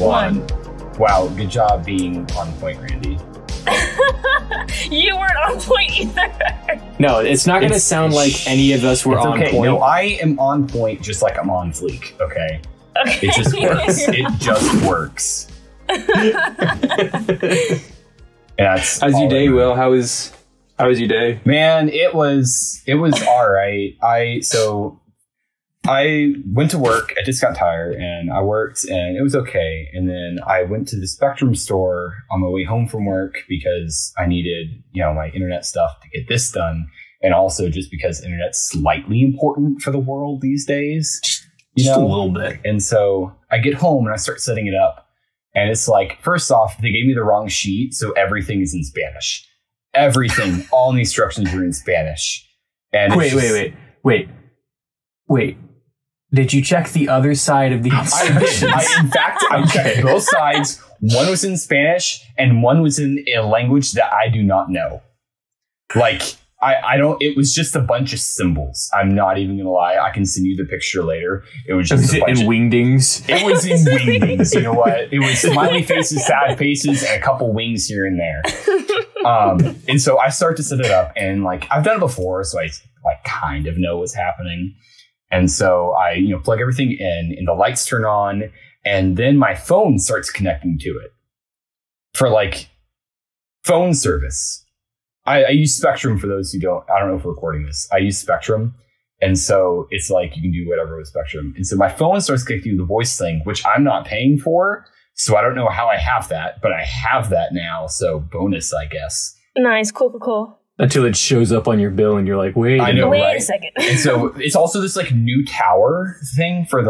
1. Wow, good job being on point, Randy. You weren't on point either. No, it's not going to sound like any of us were on point. No, I am on point just like I'm on fleek, okay? It just works. It just works. How's your day, Will? How was your day? Man, it was all right. I went to work at Discount Tire and I worked and it was okay. And then I went to the Spectrum store on my way home from work because I needed, my internet stuff to get this done. And also just because internet's slightly important for the world these days. Just a little bit. And so I get home and I start setting it up. And it's like, first off, they gave me the wrong sheet. So everything is in Spanish. Everything, all the instructions were in Spanish. And Wait. Did you check the other side of the instructions? I checked both sides. One was in Spanish and one was in a language that I do not know. Like, it was just a bunch of symbols. I'm not even going to lie. I can send you the picture later. It was just in wingdings. It was in wingdings. You know what? It was smiley faces, sad faces, and a couple wings here and there. And so I start to set it up and I've done it before. So I kind of know what's happening. And so I, plug everything in and the lights turn on and then my phone starts connecting to it for phone service. I use Spectrum for those who I don't know if we're recording this. I use Spectrum. And so it's you can do whatever with Spectrum. And so my phone starts connecting to the voice thing, which I'm not paying for. So I don't know how I have that, but I have that now. So bonus, I guess. Nice. Cool. Until it shows up on your bill and you're like, wait a second. And so it's also this new tower thing for so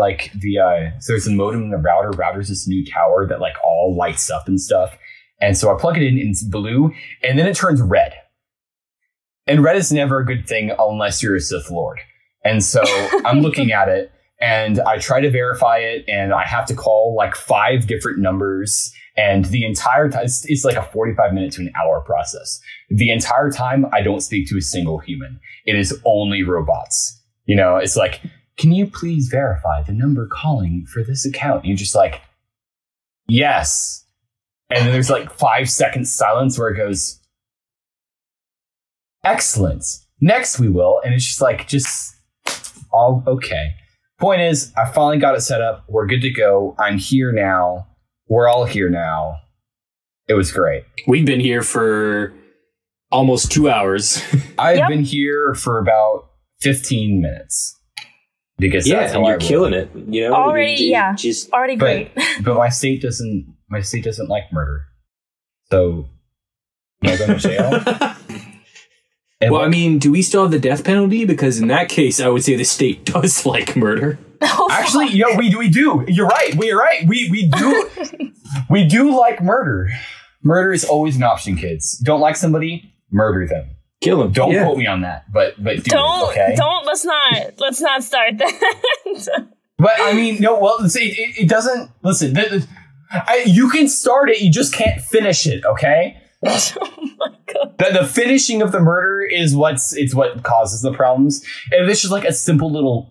there's a modem and the router. Router's this new tower that all lights up and stuff. And so I plug it in and it's blue and then it turns red. And red is never a good thing unless you're a Sith Lord. And so I'm looking at it and I try to verify it and I have to call 5 different numbers. And the entire time, it's a 45-minute to an hour process. The entire time, I don't speak to a single human. It is only robots. It's can you please verify the number calling for this account? And you're just yes. And then there's 5 seconds silence where it goes, excellent. Next we will. And it's just all okay. Point is, I finally got it set up. We're good to go. I'm here now. We're all here now. It was great. We've been here for almost 2 hours. I've been here for about 15 minutes. Because that's how you're killing it. Already, already great. But my state doesn't like murder. So, am I going to jail? Well, do we still have the death penalty? Because in that case, I would say the state does like murder. Actually, we do. You're right. We're right. We do. We do like murder. Murder is always an option, kids. Don't like somebody, murder them. Kill them. Don't quote me on that, but do it, okay? Let's not start that. But no. Well, it doesn't. Listen, you can start it. You just can't finish it. Okay. Oh my god! The finishing of the murder is what causes the problems. And if it's just a simple little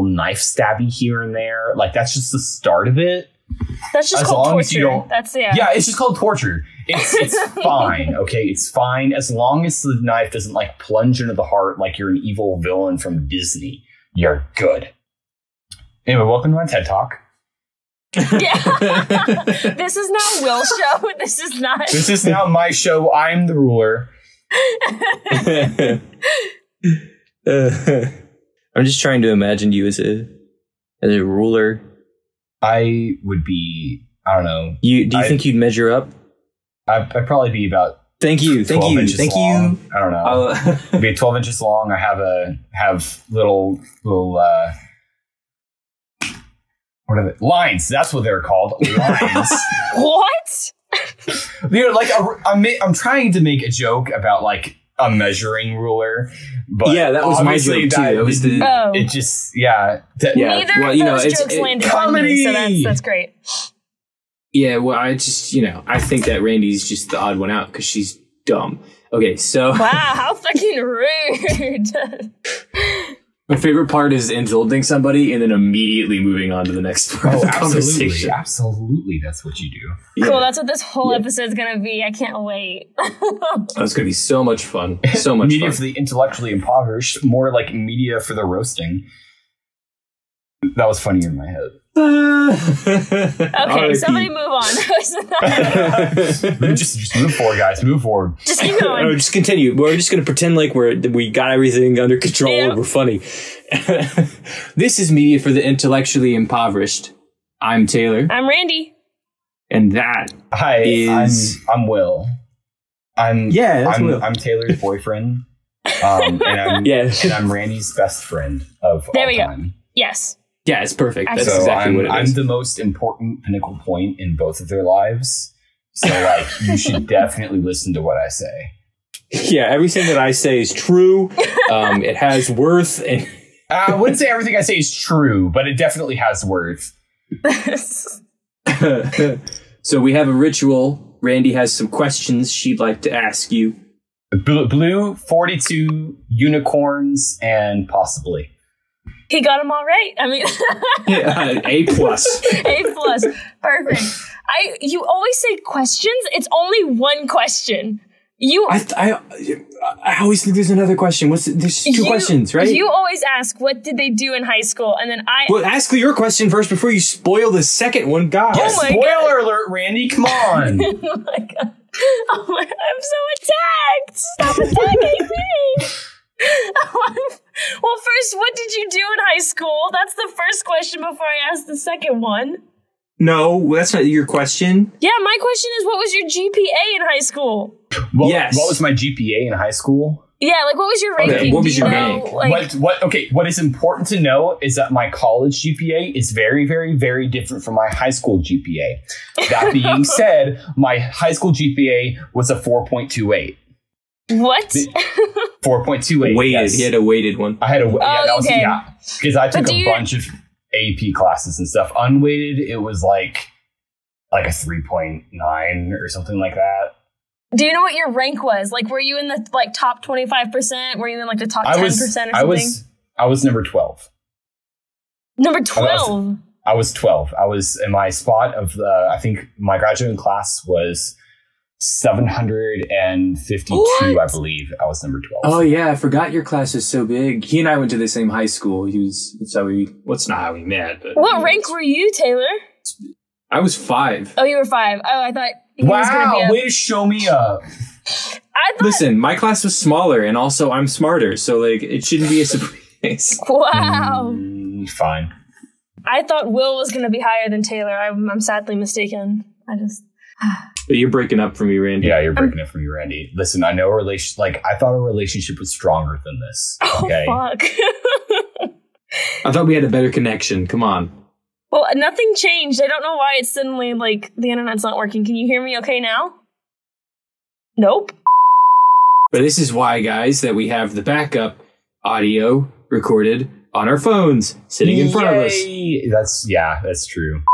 knife stabby here and there, that's just the start of it. That's just called torture. Yeah, it's just called torture. It's fine. Okay, it's fine as long as the knife doesn't plunge into the heart like you're an evil villain from Disney. You're good. Anyway, welcome to my TED Talk. Yeah. This is not Will's show. This is not my show. I'm the ruler. I'm just trying to imagine you as a ruler. I would be, I don't know. Do you think you'd measure up? I'd probably be about Thank you. I don't know. It'd be 12 inches long. I have little what are they? Lines. That's what they're called. Lines. What? I'm trying to make a joke about a measuring ruler, but that was my joke too. It was it just Neither of those jokes landed on me, so that's great. Yeah, well, I just I think that Randy's just the odd one out because she's dumb. Okay, so wow, how fucking rude. My favorite part is insulting somebody and then immediately moving on to the next part of the conversation. Absolutely, that's what you do. Cool, that's what this whole episode's gonna be. I can't wait. That's gonna be so much fun. So much media fun. for the intellectually impoverished, more like media for the roasting. That was funnier in my head. Okay, somebody move on. just move forward, guys. Move forward. Just keep going. No, just continue. We're just going to pretend like we got everything under control and we're funny. This is Media for the Intellectually Impoverished. I'm Taylor. I'm Randy. And that I'm Will. I'm Will. I'm Taylor's boyfriend. And I'm Randy's best friend of all time. There we go. Yes. Yeah, it's perfect. That's exactly what it is. I'm the most important pinnacle point in both of their lives. So, like, you should definitely listen to what I say. Yeah, everything that I say is true. It has worth. And I wouldn't say everything I say is true, but it definitely has worth. So we have a ritual. Randy has some questions she'd like to ask you. Blue, 42 unicorns, and possibly. He got them all right. I mean, A plus. A plus. Perfect. You always say questions. It's only one question. I always think there's another question. There's two questions, right? You always ask, what did they do in high school? And then Well, ask your question first before you spoil the second one. God. Yeah, spoiler alert, Randy. Come on. Oh my God. Oh my, I'm so attacked. Stop attacking me. Well, first, what did you do in high school? That's the first question before I ask the second one. No, that's not your question. Yeah, my question is, what was your GPA in high school? Yes. What was my GPA in high school? Yeah, like, what was your ranking? Okay, what was your rank? Like, what is important to know is that my college GPA is very, very, very different from my high school GPA. That being said, my high school GPA was a 4.28. What? 4.28. Weighted. Yes. He had a weighted one. I had a okay. because I took a bunch of AP classes and stuff. Unweighted, it was like a 3.9 or something like that. Do you know what your rank was? Like, were you in the top 25%? Were you in the top 10% or something? I was number 12. Number 12. I was 12. I was in my spot of I think my graduating class was 752, what? I believe. I was number 12. Oh yeah, I forgot your class is so big. He and I went to the same high school. That's not how we met. But what rank were you, Taylor? I was 5. Oh, you were 5. Oh, I thought he wow, was gonna be way to show me up. Listen, my class was smaller, and also I'm smarter, so it shouldn't be a surprise. Wow. Fine. I thought Will was going to be higher than Taylor. I'm sadly mistaken. But you're breaking up for me, Randy. Yeah, you're breaking up for me, Randy. Listen, I know I thought a relationship was stronger than this. Okay? Oh, fuck. I thought we had a better connection. Come on. Well, nothing changed. I don't know why it's suddenly, the internet's not working. Can you hear me okay now? Nope. But this is why, guys, that we have the backup audio recorded on our phones, sitting in front of us. That's true.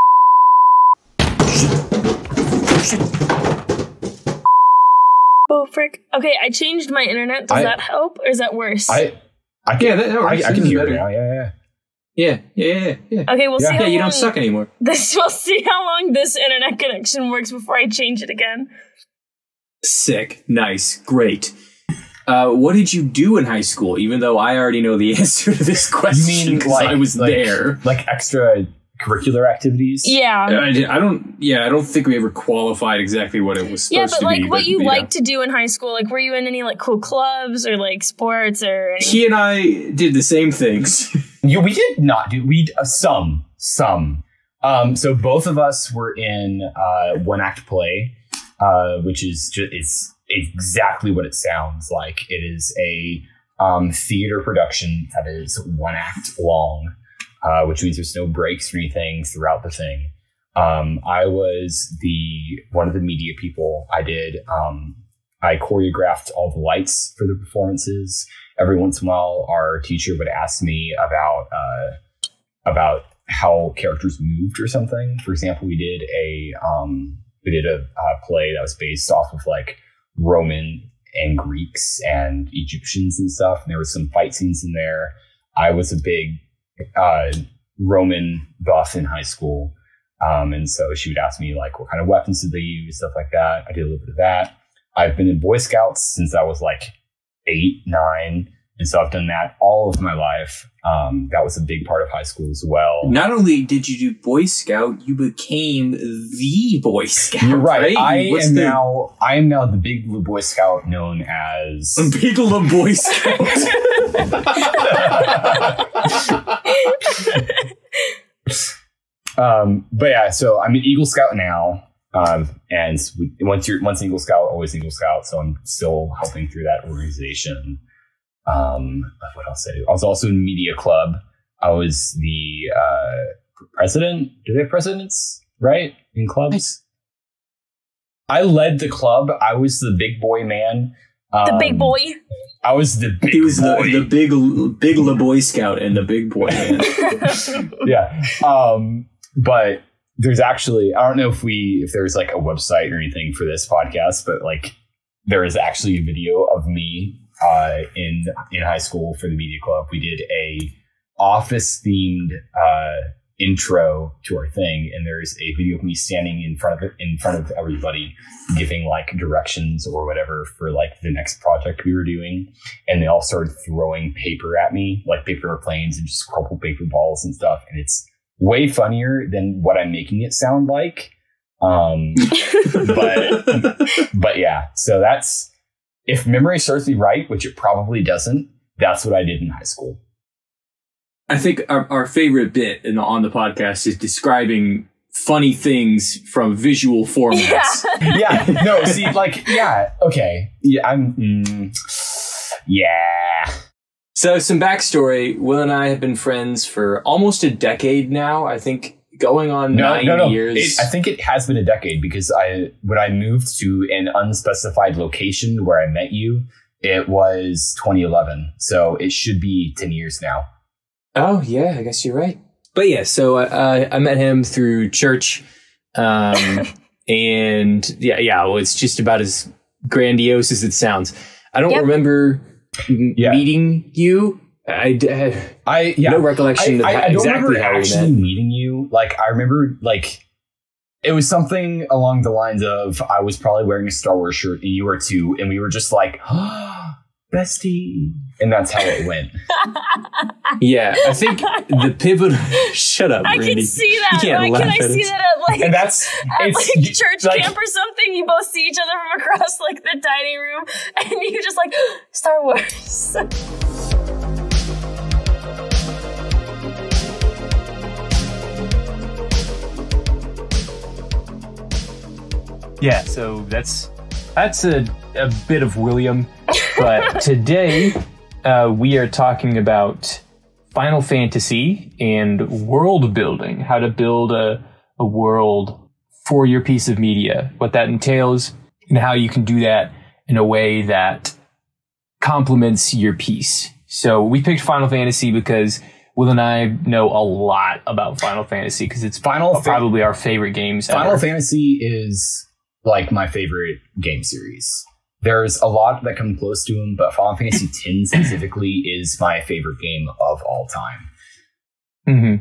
Oh, frick. Okay, I changed my internet. Does that help, or is that worse? I can hear it now. Yeah. Okay, we'll see. Yeah, you don't suck anymore. We'll see how long this internet connection works before I change it again. Sick. Nice. Great. What did you do in high school? Even though I already know the answer to this question because I was there. Like extra curricular activities? Yeah. I don't think we ever qualified exactly what it was supposed to be. Yeah, but what you liked to do in high school, were you in any cool clubs or sports or anything? He and I did the same things. We did not do some. So both of us were in one act play, which is it's exactly what it sounds like. It is a theater production that is one act long. Which means there's no breaks or anything throughout the thing. I was one of the media people. I choreographed all the lights for the performances. Every once in a while, our teacher would ask me about how characters moved or something. For example, we did a play that was based off of Roman and Greeks and Egyptians and stuff. And there was some fight scenes in there. I was a big Roman buff in high school. And so she would ask me like, what kind of weapons did they use, stuff like that. I did a little bit of that. I've been in Boy Scouts since I was like 8, 9. And so I've done that all of my life. That was a big part of high school as well. Not only did you do Boy Scout, you became the Boy Scout. You're right. I am now the big little Boy Scout known as the big little Boy Scout. But yeah, so I'm an Eagle Scout now. And once Eagle Scout, always Eagle Scout. So I'm still helping through that organization. What else did I do? I was also in Media Club. I was the president. Do they have presidents, right? In clubs? I led the club. I was the big boy man. The big boy? I was the big boy. He was the big La Boy Scout and the big boy man. Yeah. But there's actually, I don't know if there's like a website or anything for this podcast, but like there is actually a video of me in high school for the Media Club. We did a office themed intro to our thing, and there's a video of me standing in front of everybody giving like directions or whatever for like the next project we were doing, and they all started throwing paper at me, like paper airplanes and just crumpled paper balls and stuff, and it's way funnier than what I'm making it sound like. But yeah, so that's, if memory serves me right, which it probably doesn't, that's what I did in high school. I think our favorite bit on the podcast is describing funny things from visual formats. Yeah. No, see, like, yeah, okay. Yeah, yeah. So some backstory. Will and I have been friends for almost a decade now. I think going on 9 years. I think it has been a decade because when I moved to an unspecified location where I met you, it was 2011. So it should be 10 years now. Oh, yeah, I guess you're right. But yeah, so I met him through church. And yeah, well, it's just about as grandiose as it sounds. I don't remember meeting you. No recollection of I don't exactly remember how we actually met. meeting you. Like, I remember, like, it was something along the lines of I was probably wearing a Star Wars shirt and you were too, and we were just like, bestie. And that's how it went. Yeah, I think the pivotal... Shut up, Randy. I can see that. You can't Why laugh can I at see it. that at like, and that's, at like church like, camp or something? You both see each other from across like the dining room and you just like, Star Wars. Yeah, so that's a bit of William. But today we are talking about Final Fantasy and world building, how to build a world for your piece of media, what that entails, and how you can do that in a way that complements your piece. So we picked Final Fantasy because Will and I know a lot about Final Fantasy because it's probably our favorite games Final ever. Fantasy is like my favorite game series. There's a lot that come close to them, but Final Fantasy X specifically is my favorite game of all time. Mm-hmm.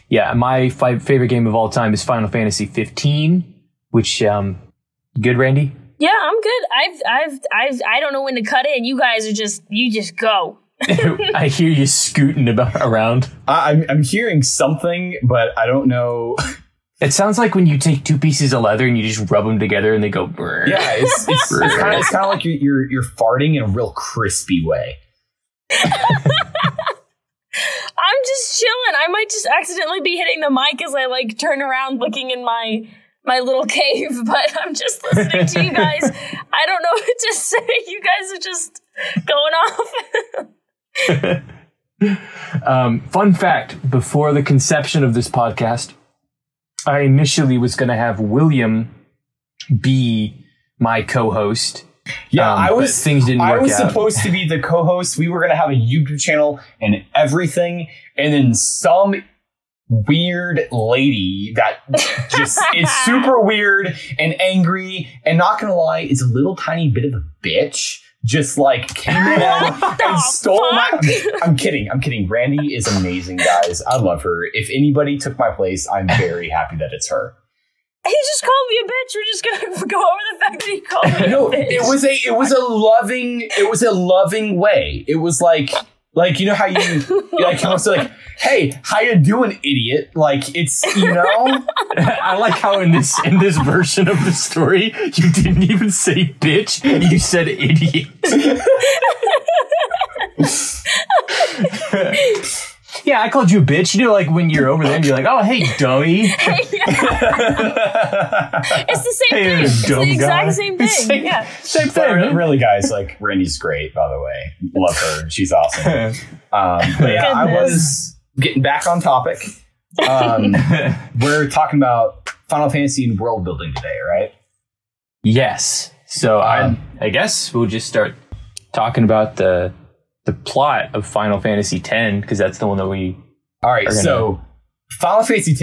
Yeah, my favorite game of all time is Final Fantasy 15, which good, Randy? Yeah, I'm good. I don't know when to cut in. You guys are you just go. I hear you scooting around. I'm hearing something, but I don't know. It sounds like when you take two pieces of leather and you just rub them together and they go brrr. Yeah, it's kind of like you're farting in a real crispy way. I'm just chilling. I might just accidentally be hitting the mic as I like turn around looking in my little cave, but I'm just listening to you guys. I don't know what to say. You guys are just going off. Fun fact, before the conception of this podcast, I initially was going to have William be my co-host. Yeah, but things didn't work out. I was supposed to be the co-host. We were going to have a YouTube channel and everything. And then some weird lady that just is super weird and angry and not going to lie, is a little tiny bit of a bitch, just like came in and stole my. I'm kidding. Randy is amazing, guys. I love her. If anybody took my place, I'm very happy that it's her. He just called me a bitch. We're just gonna go over the fact that he called me No, a bitch. it was a loving way. It was like you know how you like also like, hey, how you doing, idiot? Like it's I like how in this version of the story you didn't even say bitch, you said idiot. Yeah, I called you a bitch. You know, like when you're over there and you're like, oh, hey, dummy. It's the same thing. It's the exact same thing. Same thing. Really, guys, like Randy's great, by the way. Love her. She's awesome. But yeah, I was getting back on topic. We're talking about Final Fantasy and world building today, right? Yes. So I guess we'll just start talking about the plot of Final Fantasy X, because that's the one that we. All right, so Final Fantasy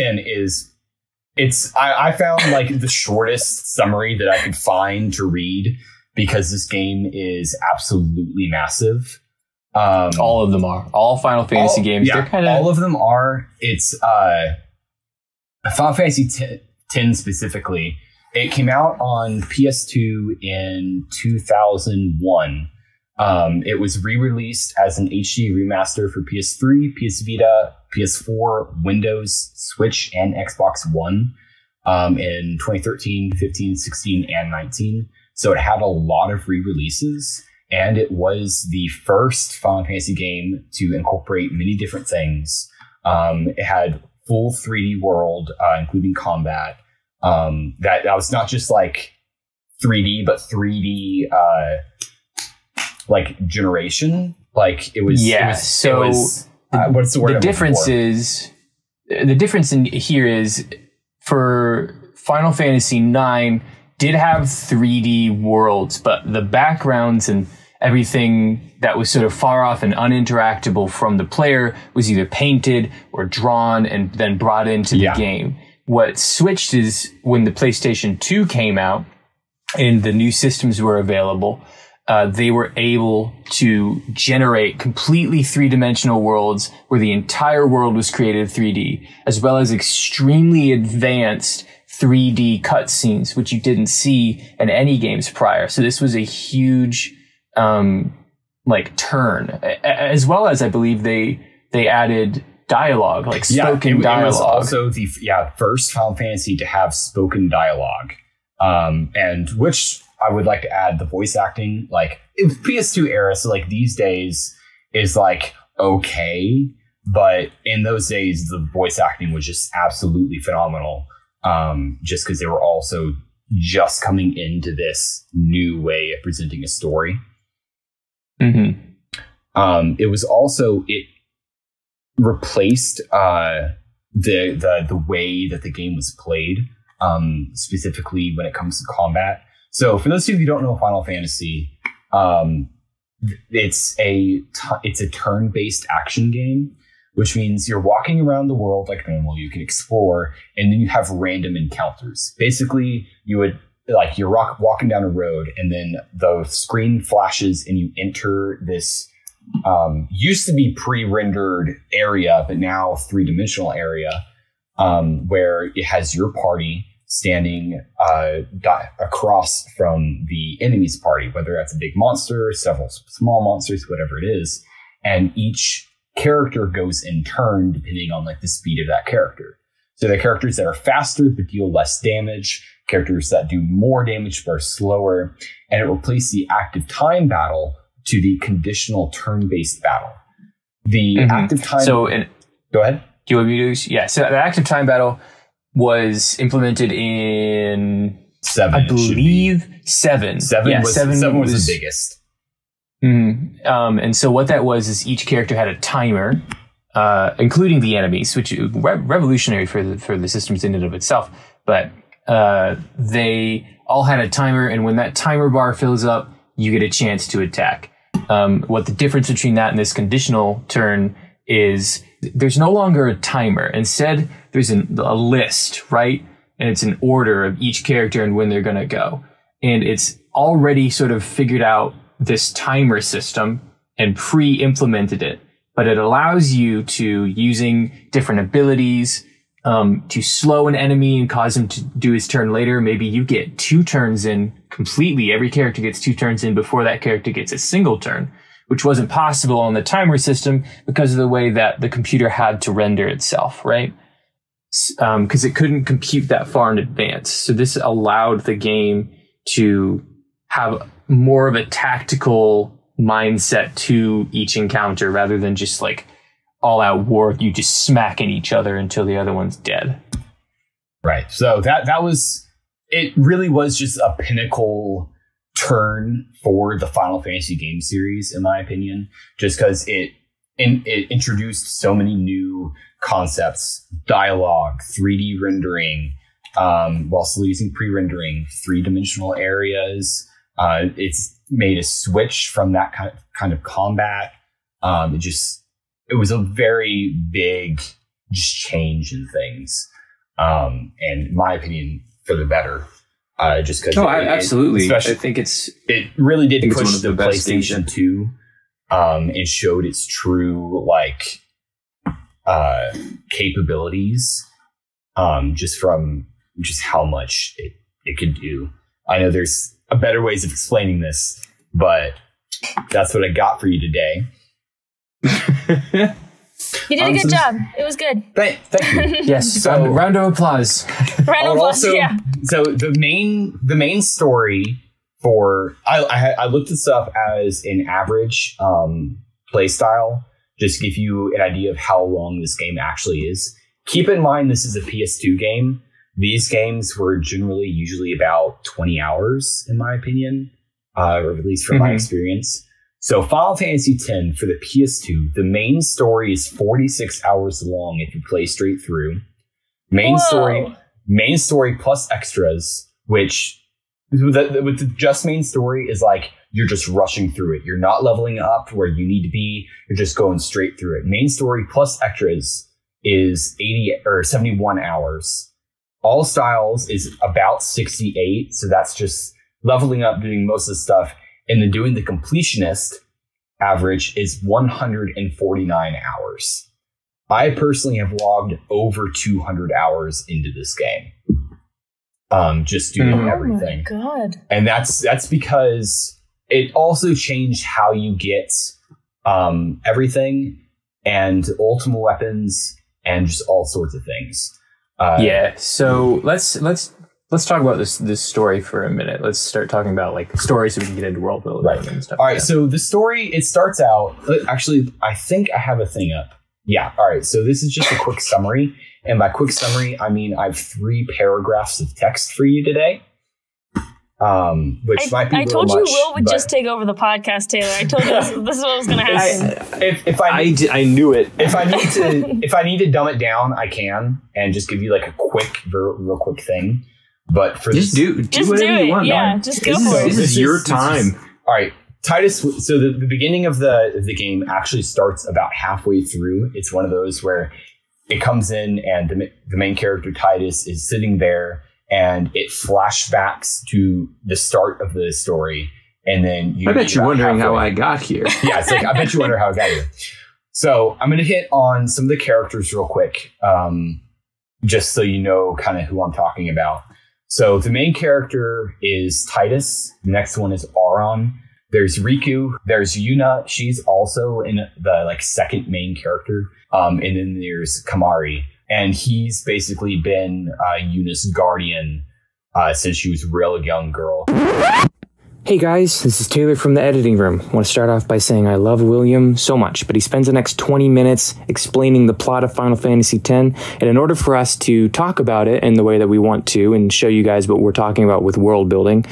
X I found like the shortest summary that I could find to read, because this game is absolutely massive. All of them are. All Final Fantasy games. Yeah, they're kind of. All of them are. It's Final Fantasy X specifically. It came out on PS2 in 2001. It was re-released as an HD remaster for PS3, PS Vita, PS4, Windows, Switch, and Xbox One in 2013, 15, 16, and 19. So it had a lot of re-releases, and it was the first Final Fantasy game to incorporate many different things. It had full 3D world, including combat. That was not just like 3D, but 3D like generation. Like it was. Yeah. What's the word? The difference in here is for Final Fantasy IX did have 3D worlds, but the backgrounds and everything that was sort of far off and uninteractable from the player was either painted or drawn and then brought into the game. What switched is when the PlayStation 2 came out and the new systems were available, they were able to generate completely three-dimensional worlds where the entire world was created 3D, as well as extremely advanced 3D cutscenes, which you didn't see in any games prior. So this was a huge turn, as well as I believe they added dialogue, like spoken dialogue. It was also the first Final Fantasy to have spoken dialogue, and which I would like to add the voice acting, like PS2 era. So like these days is like okay, but in those days the voice acting was just absolutely phenomenal. Just because they were also just coming into this new way of presenting a story. Mm-hmm. It was also it replaced the way that the game was played, specifically when it comes to combat. So for those of you who don't know Final Fantasy, it's a turn-based action game, which means you're walking around the world like normal. You can explore, and then you have random encounters. Basically, you're walking down a road, and then the screen flashes, and you enter this used to be pre-rendered area, but now three-dimensional area, where it has your party standing across from the enemy's party, whether that's a big monster, several small monsters, whatever it is, and each character goes in turn depending on like the speed of that character. So the characters that are faster but deal less damage, characters that do more damage but are slower, and it replaced the active time battle to the conditional turn-based battle. The active time. Go ahead. Do you want me to? Yeah. So the active time battle was implemented in 7. I believe 7. 7 was the biggest. And so what that was is each character had a timer, including the enemies, which is revolutionary for the systems in and of itself. But they all had a timer, and when that timer bar fills up, you get a chance to attack. What the difference between that and this conditional turn is there's no longer a timer. Instead, there's a list, right? And it's an order of each character and when they're going to go. And it's already sort of figured out this timer system and pre-implemented it, but it allows you to, using different abilities, to slow an enemy and cause him to do his turn later. Maybe you get 2 turns in completely. Every character gets 2 turns in before that character gets a single turn, which wasn't possible on the timer system because of the way that the computer had to render itself, right? Because it couldn't compute that far in advance. So this allowed the game to have more of a tactical mindset to each encounter rather than just like all out war. You just smacking each other until the other one's dead. Right. So that was, it really was just a pinnacle turn for the Final Fantasy game series, in my opinion, just because it introduced so many new concepts, dialogue, 3D rendering, while still using pre-rendering, 3-dimensional areas. It's made a switch from that kind of combat. It was a very big just change in things. And in my opinion, for the better. Just because absolutely. I think it really did push the PlayStation 2 and showed its true capabilities, just from just how much it could do. I know there's better ways of explaining this, but that's what I got for you today. You did a good job. It was good. Thank you. Yes. So round of applause. Round of applause. Yeah. So the main story for I looked this up as an average play style, just to give you an idea of how long this game actually is. Keep in mind this is a PS2 game. These games were usually about 20 hours, in my opinion, or at least from my experience. So Final Fantasy X for the PS2, the main story is 46 hours long if you play straight through. Main story plus extras, which with the just main story is like you're just rushing through it. You're not leveling up where you need to be. You're just going straight through it. Main story plus extras is 80 or 71 hours. All styles is about 68. So that's just leveling up, doing most of the stuff. And then doing the completionist average is 149 hours. I personally have logged over 200 hours into this game. Just doing everything. Oh my God. And that's because it also changed how you get everything and ultimate weapons and just all sorts of things. So let's talk about this story for a minute. Let's start talking about like stories so we can get into world building and stuff. All right. So the story, it starts out, actually, I think I have a thing up. Yeah. All right. So this is just a quick summary. And by quick summary, I mean, I have 3 paragraphs of text for you today. Which might be I told you Will would just take over the podcast, Taylor. I told you this is what was going to happen. I knew it. If I need to dumb it down, I can, and just give you like a quick, real quick thing. But for just do whatever you want. Yeah, just go for it. This is your time. All right, Titus. So the beginning of the game actually starts about halfway through. It's one of those where it comes in and the main character Titus is sitting there. And it flashbacks to the start of the story. And then I bet you're wondering how I got here. Yeah, it's like, I bet you wonder how I got here. So I'm going to hit on some of the characters real quick, just so you know kind of who I'm talking about. So the main character is Titus. The next one is Auron. There's Riku. There's Yuna. She's also in the second main character. And then there's Kamari. And he's basically been Yuna's guardian since she was a real young girl. Hey guys, this is Tayler from the editing room. I want to start off by saying I love William so much, but he spends the next 20 minutes explaining the plot of Final Fantasy X, and in order for us to talk about it in the way that we want to and show you guys what we're talking about with world building,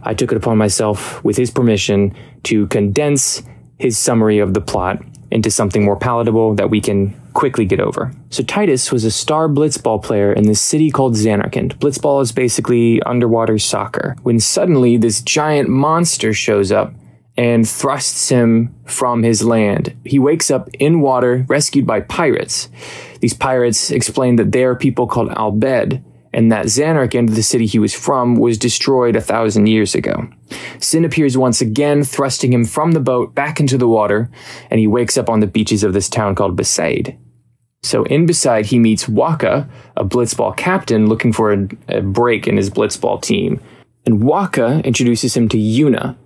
I took it upon myself, with his permission, to condense his summary of the plot into something more palatable that we can quickly get over. So Titus was a star blitzball player in this city called Zanarkand. Blitzball is basically underwater soccer. When suddenly this giant monster shows up and thrusts him from his land. He wakes up in water, rescued by pirates. These pirates explain that they are people called Albed, and that Zanarkand, the city he was from, was destroyed 1,000 years ago. Sin appears once again, thrusting him from the boat back into the water, and he wakes up on the beaches of this town called Besaid. So in Besaid, he meets Waka, a blitzball captain looking for a break in his blitzball team. And Waka introduces him to Yuna.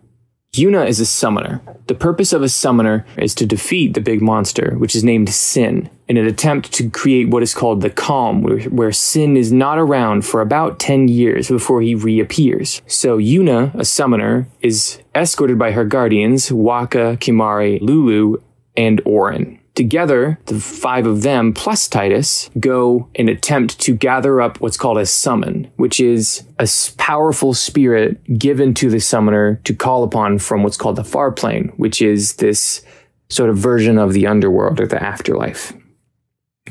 Yuna is a summoner. The purpose of a summoner is to defeat the big monster, which is named Sin, in an attempt to create what is called the Calm, where Sin is not around for about 10 years before he reappears. So Yuna, a summoner, is escorted by her guardians, Waka, Kimari, Lulu, and Orin. Together, the 5 of them, plus Titus, go and attempt to gather up what's called a summon, which is a powerful spirit given to the summoner to call upon from what's called the far plane, which is this sort of version of the underworld or the afterlife.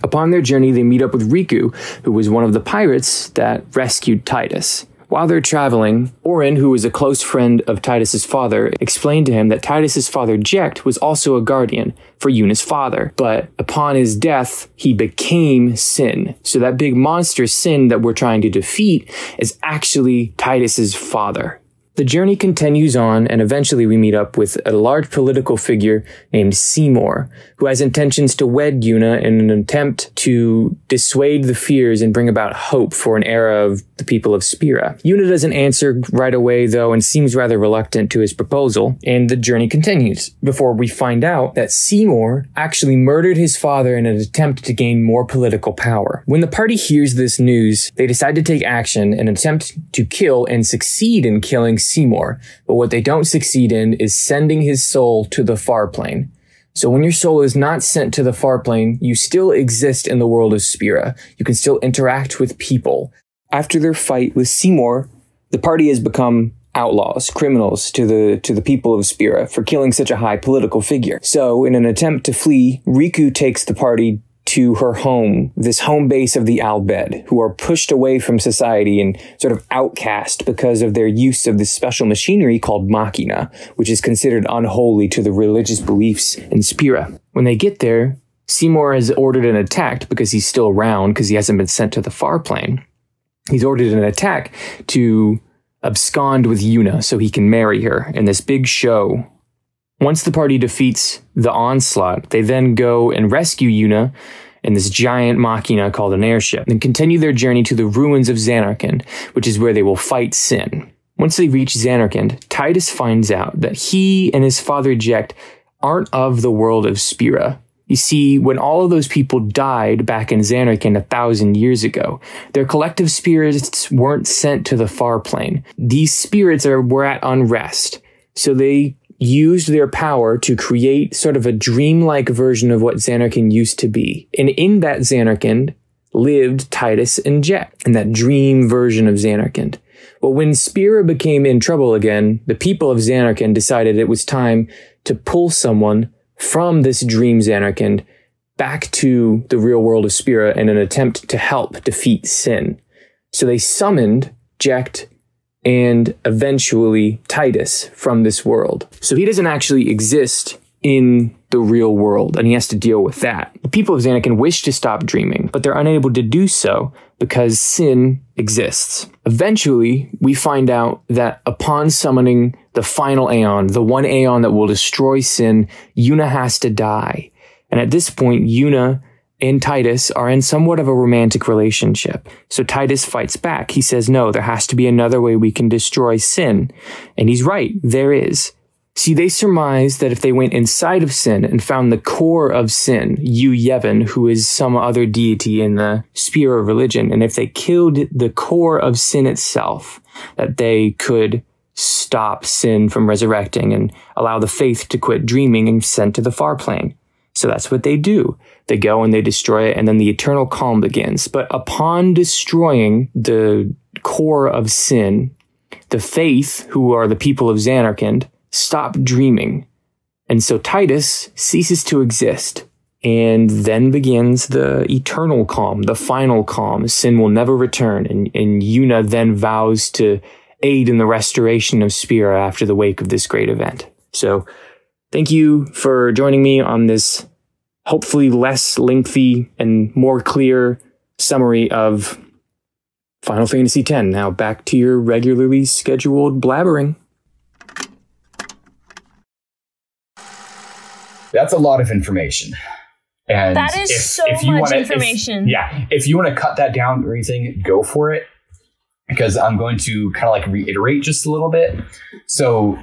Upon their journey, they meet up with Riku, who was one of the pirates that rescued Titus. While they're traveling, Orin, who was a close friend of Titus's father, explained to him that Titus's father, Jecht, was also a guardian for Yuna's father. But upon his death, he became Sin. So that big monster Sin that we're trying to defeat is actually Titus's father. The journey continues on, and eventually we meet up with a large political figure named Seymour, who has intentions to wed Yuna in an attempt to dissuade the fears and bring about hope for an era of the people of Spira. Yuna doesn't answer right away, though, and seems rather reluctant to his proposal, and the journey continues, before we find out that Seymour actually murdered his father in an attempt to gain more political power. When the party hears this news, they decide to take action and attempt to kill and succeed in killing Seymour, but what they don't succeed in is sending his soul to the far plane. So when your soul is not sent to the far plane, you still exist in the world of Spira. You can still interact with people. After their fight with Seymour, the party has become outlaws, criminals to the people of Spira for killing such a high political figure. So in an attempt to flee, Riku takes the party to her home, this home base of the Albed, who are pushed away from society and sort of outcast because of their use of this special machinery called Machina, which is considered unholy to the religious beliefs in Spira. When they get there, Seymour has ordered an attack because he's still around because he hasn't been sent to the far plane. He's ordered an attack to abscond with Yuna so he can marry her in this big show. Once the party defeats the onslaught, they then go and rescue Yuna in this giant machina called an airship, and continue their journey to the ruins of Zanarkand, which is where they will fight Sin. Once they reach Zanarkand, Titus finds out that he and his father Jecht aren't of the world of Spira. You see, when all of those people died back in Zanarkand 1,000 years ago, their collective spirits weren't sent to the far plane. These spirits were at unrest, so they used their power to create sort of a dreamlike version of what Zanarkand used to be. And in that Zanarkand lived Titus and Jecht, in that dream version of Zanarkand. Well, when Spira became in trouble again, the people of Zanarkand decided it was time to pull someone from this dream Zanarkand back to the real world of Spira in an attempt to help defeat Sin. So they summoned Jecht and eventually Titus from this world. So he doesn't actually exist in the real world, and he has to deal with that. The people of Zanarkand wish to stop dreaming, but they're unable to do so because Sin exists. Eventually, we find out that upon summoning the final Aeon, the one Aeon that will destroy Sin, Yuna has to die. And at this point, Yuna and Titus are in somewhat of a romantic relationship. So Titus fights back. He says, no, there has to be another way we can destroy Sin. And he's right, there is. See, they surmise that if they went inside of Sin and found the core of Sin, Yevon, who is some other deity in the Spira religion, and if they killed the core of Sin itself, that they could stop Sin from resurrecting and allow the faith to quit dreaming and sent to the far plane. So that's what they do. They go and they destroy it, and then the eternal calm begins. But upon destroying the core of Sin, the faith, who are the people of Zanarkand, stop dreaming. And so Titus ceases to exist. And then begins the eternal calm, the final calm. Sin will never return. And Yuna then vows to aid in the restoration of Spira after the wake of this great event. So thank you for joining me on this hopefully less lengthy and more clear summary of Final Fantasy X. Now back to your regularly scheduled blabbering. That's a lot of information. And that is so much information. If you want to cut that down or anything, go for it. Because I'm going to kind of like reiterate just a little bit. So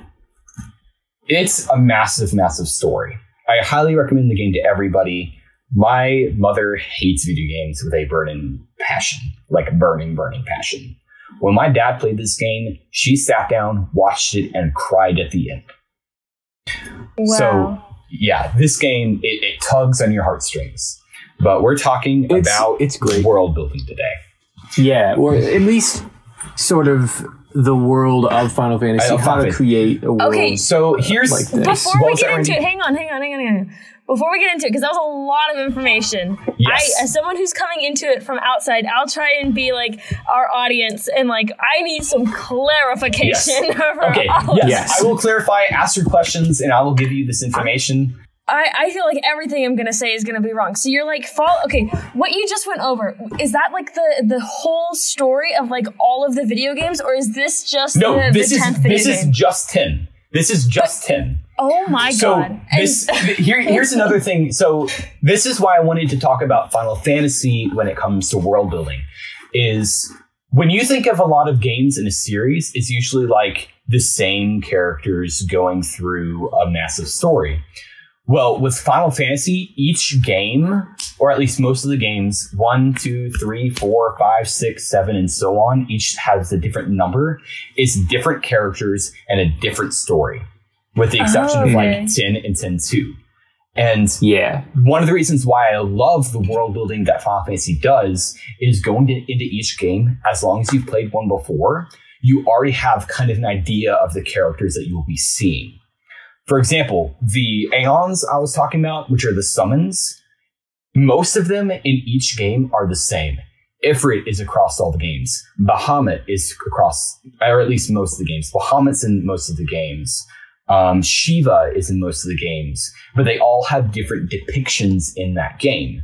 it's a massive, massive story. I highly recommend the game to everybody. My mother hates video games with a burning passion, like burning passion. When my dad played this game, she sat down, watched it, and cried at the end. Wow. So, yeah, this game, it tugs on your heartstrings. But we're talking about great world building today. Yeah, or at least sort of the world of Final Fantasy, how to create a world. Okay, so here's like this. Before we get into it, hang on. Before we get into it, because that was a lot of information. Yes. As someone who's coming into it from outside, I'll try and be like our audience, and like I need some clarification. Okay. Yes. I will clarify. Ask your questions, and I will give you this information. I feel like everything I'm gonna say is gonna be wrong. So you're like, okay, what you just went over, is that like the whole story of like all of the video games, or is this just the 10th video game? This is just 10. This is just 10. Oh my god. Here's another thing. So this is why I wanted to talk about Final Fantasy when it comes to world building, is when you think of a lot of games in a series, it's usually like the same characters going through a massive story. Well, with Final Fantasy, each game, or at least most of the games, 1, 2, 3, 4, 5, 6, 7, and so on, each has a different number. It's different characters and a different story, with the exception of like 10 and 10-2. And one of the reasons why I love the world building that Final Fantasy does is going into each game, as long as you've played one before, you already have kind of an idea of the characters that you'll be seeing. For example, the Aeons I was talking about, which are the summons, most of them in each game are the same. Ifrit is across all the games. Bahamut is across, or at least most of the games. Bahamut's in most of the games. Shiva is in most of the games. But they all have different depictions in that game.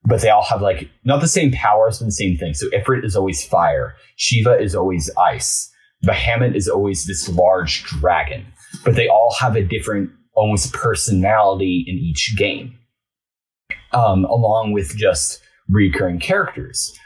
But they all have like, not the same powers, but the same thing. So Ifrit is always fire. Shiva is always ice. Bahamut is always this large dragon. But they all have a different, almost personality in each game, along with just recurring characters.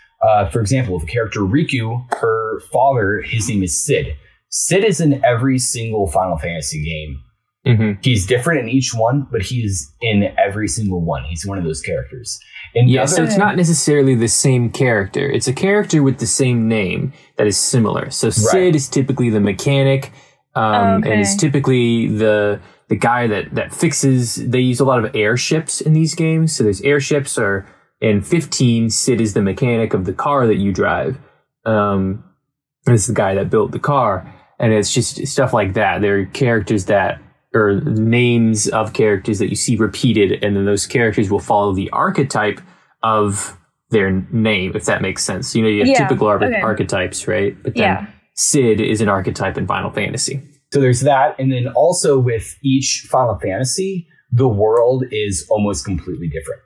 For example, the character Riku, her father, his name is Sid. Sid is in every single Final Fantasy game. Mm-hmm. He's different in each one, but he's in every single one. He's one of those characters. So it's not necessarily the same character. It's a character with the same name that is similar. So Sid is typically the mechanic. And it's typically the guy that fixes. They use a lot of airships in these games. So there's airships, or in 15, Sid is the mechanic of the car that you drive. It's the guy that built the car, and it's just stuff like that. There are characters that, or names of characters that you see repeated, and then those characters will follow the archetype of their name, if that makes sense. You know, you have typical archetypes, right? But then Sid is an archetype in Final Fantasy. So there's that. And then also with each Final Fantasy, the world is almost completely different.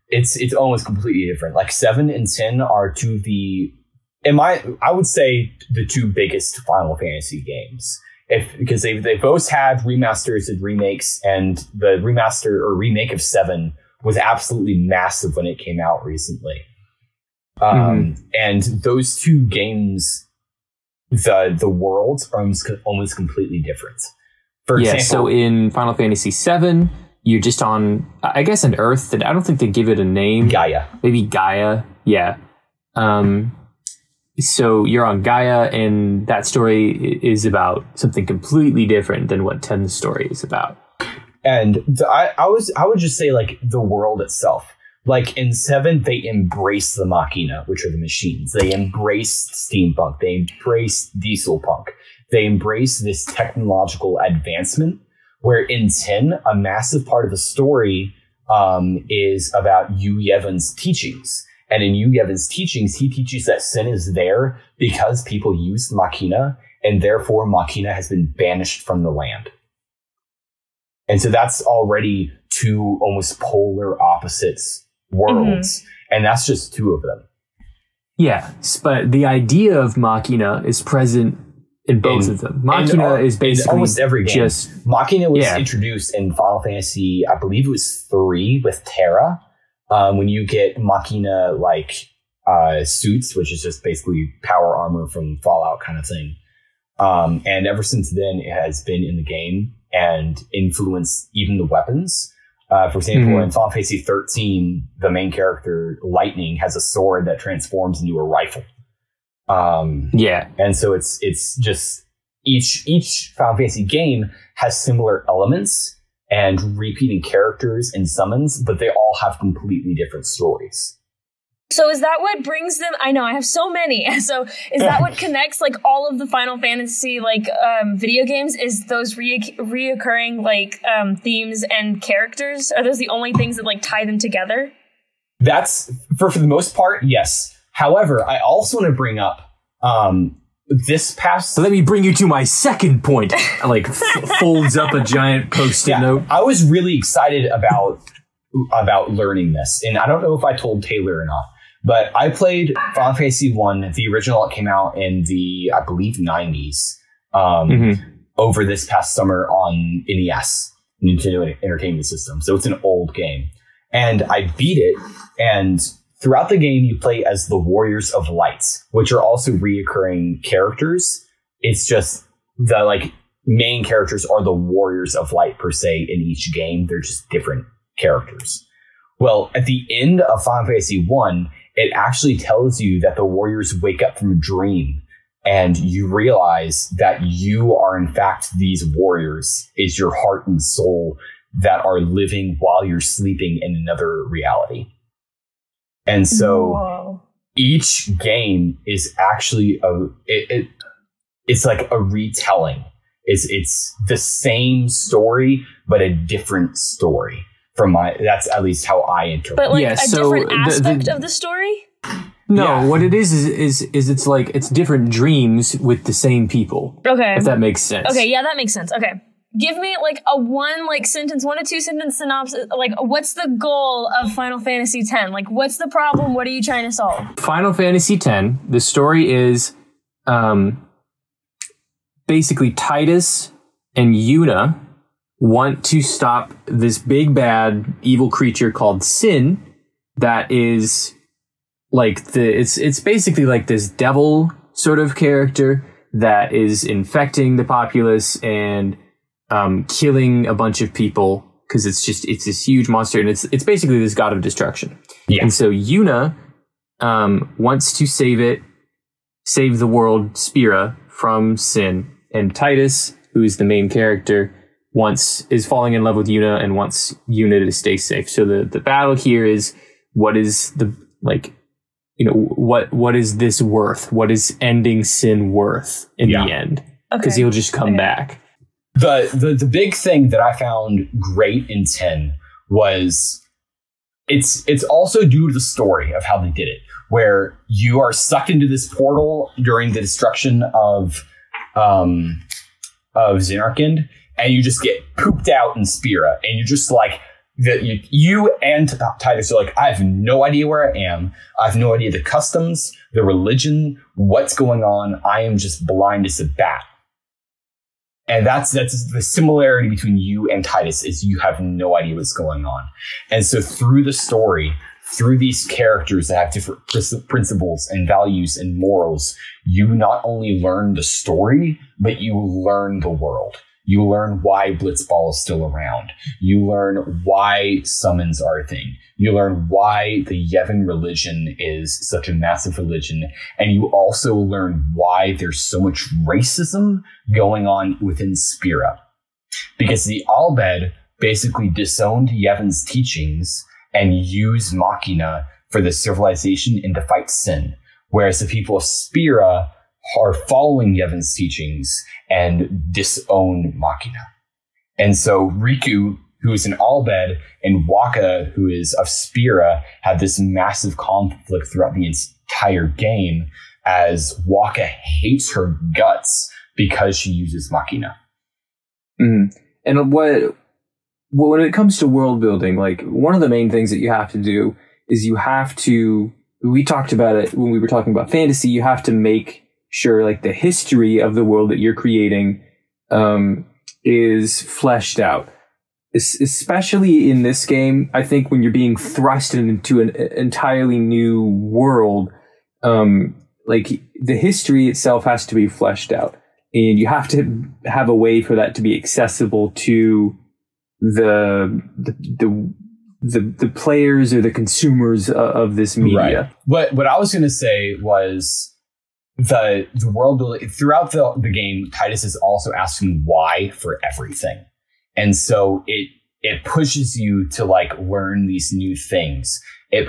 It's almost completely different. Like 7 and 10 are two of the, I would say the two biggest Final Fantasy games. Because they both had remasters and remakes, and the remaster or remake of 7 was absolutely massive when it came out recently. And those two games, the worlds are almost completely different. For example, so in Final Fantasy VII, you're just on, I guess, an Earth that I don't think they give it a name. Gaia. Maybe Gaia. Yeah. So you're on Gaia, and that story is about something completely different than what 10's story is about. And I would just say like the world itself. Like in 7, they embrace the Machina, which are the machines. They embrace steampunk. They embrace diesel punk. They embrace this technological advancement, where in 10, a massive part of the story is about Yu Yevon's teachings. And in Yu Yevon's teachings, he teaches that sin is there because people use Machina, and therefore Machina has been banished from the land. And so that's already two almost polar opposites worlds, and that's just two of them. Yeah, but the idea of Machina is present in both of them. Machina is basically almost every game. Machina was Yeah. introduced in Final Fantasy, I believe it was 3 with Terra. When you get Machina like suits, which is just basically power armor from Fallout kind of thing. And ever since then, it has been in the game and influenced even the weapons. For example, in Final Fantasy 13, the main character, Lightning, has a sword that transforms into a rifle. And so it's just each Final Fantasy game has similar elements and repeating characters and summons, but they all have completely different stories. So is that what brings them? I know I have so many. So is that what connects like all of the Final Fantasy like video games? Is those reoccurring like themes and characters? Are those the only things that like tie them together? That's for the most part, yes. However, I also want to bring up this past. So let me bring you to my second point. Like folds up a giant post-it note. I was really excited about learning this, and I don't know if I told Tayler or not. But I played Final Fantasy 1, the original that came out in the, I believe, 90s, over this past summer on NES, Nintendo Entertainment System. So it's an old game. And I beat it, and throughout the game, you play as the Warriors of Light, which are also reoccurring characters. It's just the like main characters are the Warriors of Light per se in each game. They're just different characters. Well, at the end of Final Fantasy 1, it actually tells you that the warriors wake up from a dream and you realize that you are in fact these warriors, is your heart and soul that are living while you're sleeping in another reality. And so each game is actually it's like a retelling. It's the same story, but a different story. That's at least how I interpret. But like different aspect of the story? No, what it is it's like it's different dreams with the same people. Okay. If that makes sense. Okay, yeah, that makes sense. Okay. Give me like a one to two sentence synopsis. Like, what's the goal of Final Fantasy X? Like, what's the problem? What are you trying to solve? Final Fantasy X, the story is basically Titus and Yuna want to stop this big bad evil creature called Sin that is like it's basically like this devil sort of character that is infecting the populace and killing a bunch of people because it's this huge monster and it's basically this god of destruction. Yeah. And so Yuna wants to save the world Spira from Sin, and Titus, who is the main character, is falling in love with Yuna and wants Yuna to stay safe. So the battle here is what is what is this worth? What is ending Sin worth in the end? Because he'll just come back. The big thing that I found great in 10 was it's also due to the story of how they did it, where you are sucked into this portal during the destruction of Zinarkand, and you just get pooped out in Spira, and you're just like, you and Titus are like, I have no idea where I am. I have no idea the customs, the religion, what's going on. I am just blind as a bat. And that's the similarity between you and Titus, is you have no idea what's going on. And so through the story, through these characters that have different principles and values and morals, you not only learn the story, but you learn the world. You learn why Blitzball is still around. You learn why summons are a thing. You learn why the Yevon religion is such a massive religion. And you also learn why there's so much racism going on within Spira. Because the Albed basically disowned Yevon's teachings and used Machina for the civilization and to fight Sin. Whereas the people of Spira are following Yevon's teachings and disown Machina. And so Riku, who is an Albed, and Waka, who is of Spira, have this massive conflict throughout the entire game, as Waka hates her guts because she uses Machina. Mm-hmm. And when it comes to world building, like one of the main things that you have to do is you have to we talked about it when we were talking about fantasy. You have to make sure like the history of the world that you're creating is fleshed out. Especially in this game, I think when you're being thrust into an entirely new world, like the history itself has to be fleshed out, and you have to have a way for that to be accessible to the players or the consumers of this media. Right. What I was going to say was the world building throughout the game. Titus is also asking why for everything. And so it pushes you to like learn these new things. It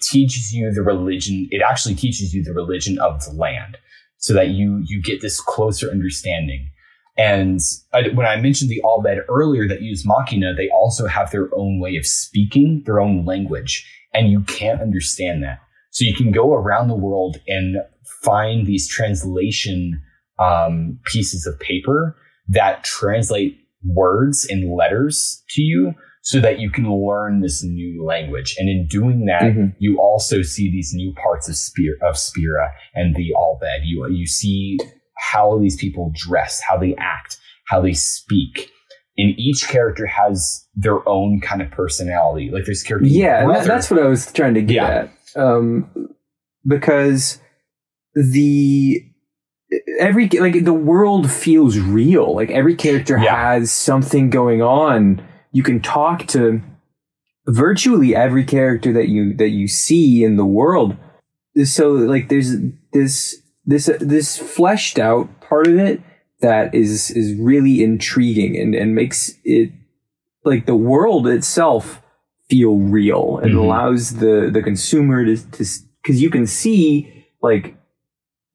teaches you the religion. It actually teaches you the religion of the land so that you get this closer understanding. And when I mentioned the Avid earlier that use Machina, they also have their own way of speaking, their own language, and you can't understand that. So you can go around the world and find these translation pieces of paper that translate words and letters to you so that you can learn this new language. And in doing that, you also see these new parts of Spira and the Avid. You see how these people dress, how they act, how they speak. And each character has their own kind of personality. Like there's characters. Yeah, that's what I was trying to get at. Because the world feels real. Like every character has something going on. You can talk to virtually every character that you see in the world. So like there's this fleshed out part of it that is really intriguing and makes it like the world itself feel real and allows the consumer to because you can see like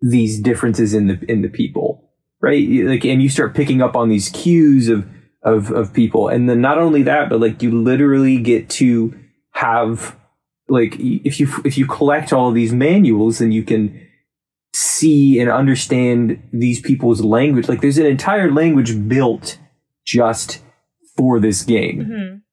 these differences in the people, right? Like, and you start picking up on these cues of people. And then not only that, but like you literally get to have like, if you collect all of these manuals, then you can see and understand these people's language. Like there's an entire language built just for this game.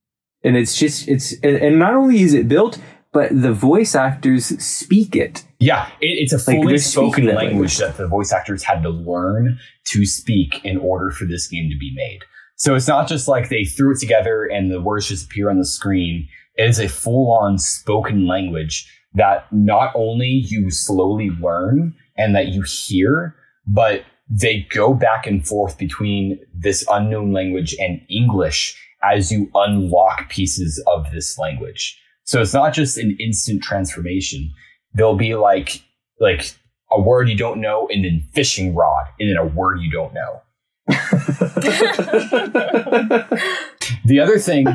And and not only is it built, but the voice actors speak it. Yeah, it's a fully spoken language that the voice actors had to learn to speak in order for this game to be made. So it's not just like they threw it together and the words just appear on the screen. It is a full-on spoken language that not only you slowly learn and that you hear, but they go back and forth between this unknown language and English as you unlock pieces of this language. So it's not just an instant transformation. There'll be like a word you don't know and then fishing rod and then a word you don't know. The other thing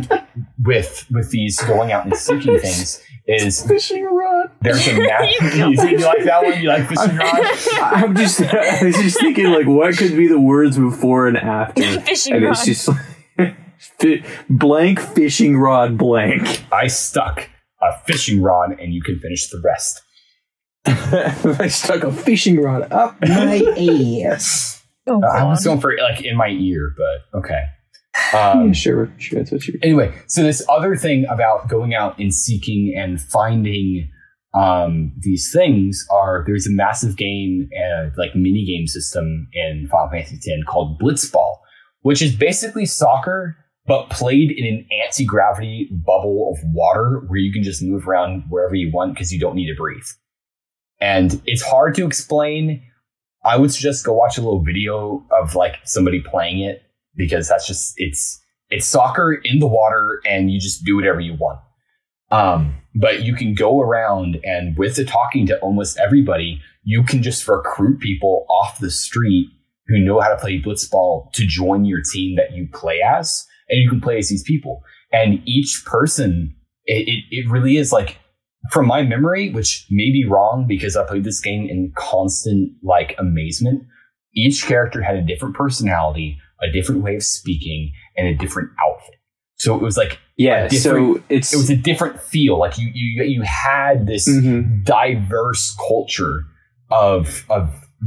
with these going out and seeking things is fishing rod. There's a map. You like that one? You like fishing rod? I was just thinking like what could be the words before and after. Fishing and rod. It's just blank fishing rod blank. I stuck a fishing rod and you can finish the rest. I stuck a fishing rod up my ass. Oh, I was going for like in my ear, but okay. Sure, that's what you. Anyway, so this other thing about going out and seeking and finding these things there's a massive game, like mini game system in Final Fantasy X called Blitzball, which is basically soccer but played in an anti-gravity bubble of water where you can just move around wherever you want because you don't need to breathe. And it's hard to explain. I would suggest go watch a little video of like somebody playing it because that's just it's soccer in the water and you just do whatever you want. But you can go around and with the talking to almost everybody, you can just recruit people off the street who know how to play blitzball to join your team that you play as, and you can play as these people. And each person, it really is like, from my memory, which may be wrong because I played this game in constant like amazement, each character had a different personality, a different way of speaking, and a different outfit. So it was like it was a different feel. Like you had this diverse culture of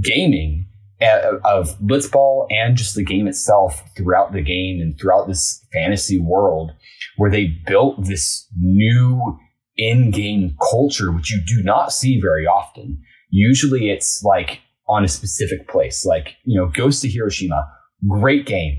gaming, of blitzball, and just the game itself throughout the game and throughout this fantasy world, where they built this new in-game culture, which you do not see very often. Usually it's like on a specific place, like, Ghost of Hiroshima, great game.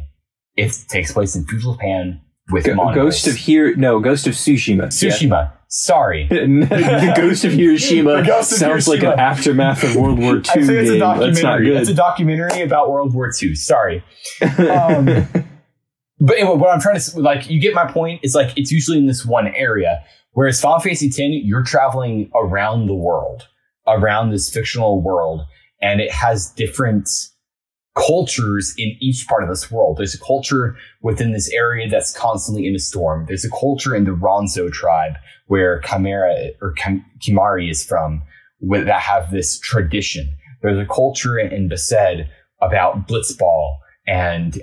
It takes place in feudal Japan with Ghost of Tsushima. Tsushima. Yeah. Sorry. The Ghost of Hiroshima sounds like an aftermath of World War II I say it's game. a documentary. That's not good. It's a documentary about World War II. Sorry. But anyway, what I'm trying to, like, you get my point. It's like, it's usually in this one area. Whereas Final Fantasy X, you're traveling around the world, around this fictional world, and it has different cultures in each part of this world. There's a culture within this area that's constantly in a storm. There's a culture in the Ronzo tribe where Kimari is from, that have this tradition. There's a culture in Besaid about blitzball and